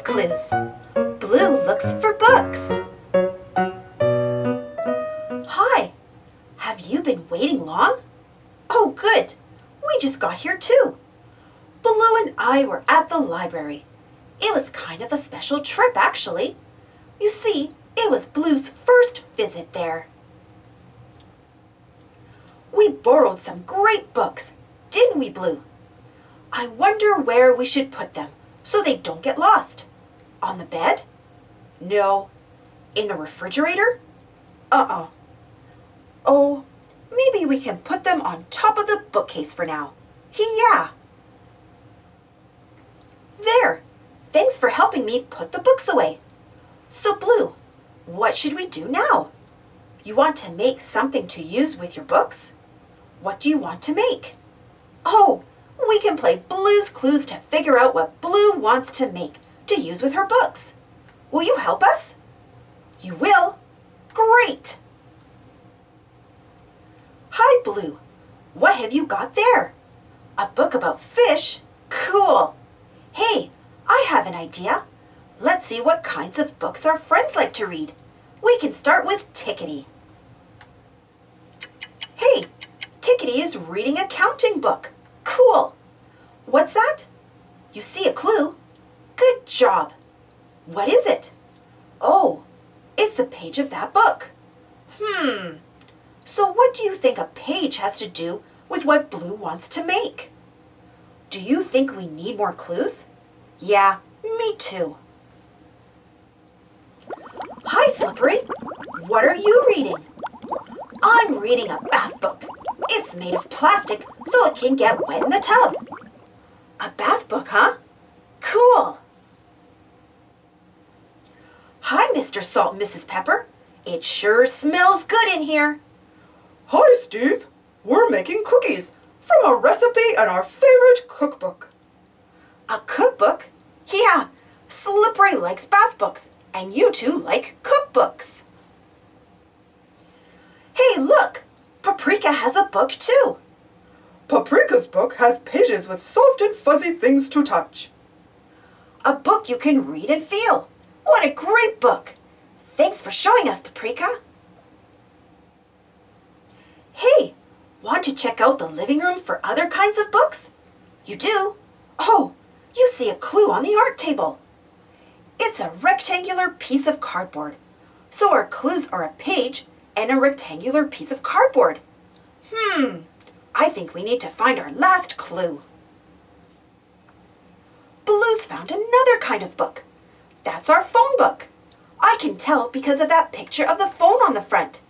Clues. Blue looks for books. Hi, have you been waiting long? Oh, good. We just got here too. Blue and I were at the library. It was kind of a special trip, actually. You see, it was Blue's first visit there. We borrowed some great books, didn't we, Blue? I wonder where we should put them so they don't get lost. On the bed? No. In the refrigerator? Uh-uh. Oh, maybe we can put them on top of the bookcase for now. Yeah. There. Thanks for helping me put the books away. So, Blue, what should we do now? You want to make something to use with your books? What do you want to make? Oh, we can play Blue's Clues to figure out what Blue wants to make to use with her books. Will you help us? You will? Great! Hi, Blue. What have you got there? A book about fish? Cool! Hey, I have an idea. Let's see what kinds of books our friends like to read. We can start with Tickety. Hey, Tickety is reading a counting book. Cool! What's that? You see a clue? Good job! What is it? Oh, it's the page of that book. So what do you think a page has to do with what Blue wants to make? Do you think we need more clues? Yeah, me too. Hi, Slippery. What are you reading? I'm reading a bath book. It's made of plastic so it can get wet in the tub. A bath book, huh? Cool. Hi, Mr. Salt and Mrs. Pepper. It sure smells good in here. Hi, Steve. We're making cookies from a recipe in our favorite cookbook. A cookbook? Yeah, Slippery likes bath books, and you two like cookbooks. Hey, look! Paprika has a book too. Paprika's book has pages with soft and fuzzy things to touch. A book you can read and feel. What a great book! Thanks for showing us, Paprika. Hey, want to check out the living room for other kinds of books? You do? Oh, you see a clue on the art table. It's a rectangular piece of cardboard. So our clues are a page and a rectangular piece of cardboard. I think we need to find our last clue. Blue's found another kind of book. That's our phone book. I can tell because of that picture of the phone on the front.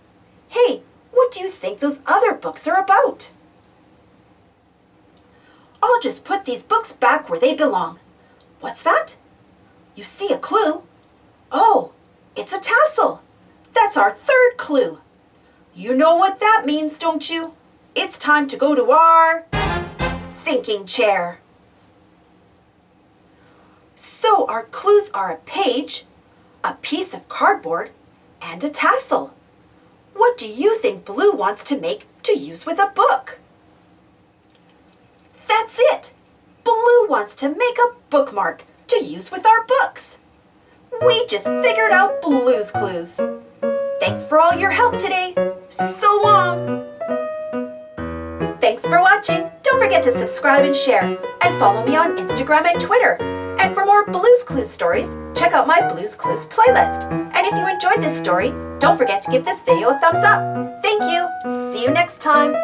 Hey, what do you think those other books are about? I'll just put these books back where they belong. What's that? You see a clue? Oh, it's a tassel. That's our third clue. You know what that means, don't you? It's time to go to our thinking chair. So our clues are a page, a piece of cardboard, and a tassel. What do you think Blue wants to make to use with a book? That's it! Blue wants to make a bookmark to use with our books. We just figured out Blue's Clues. Thanks for all your help today. So long! Thanks for watching. Don't forget to subscribe and share, and follow me on Instagram and Twitter. And for more Blue's Clues stories, check out my Blue's Clues playlist. And if you enjoyed this story, don't forget to give this video a thumbs up. Thank you. See you next time.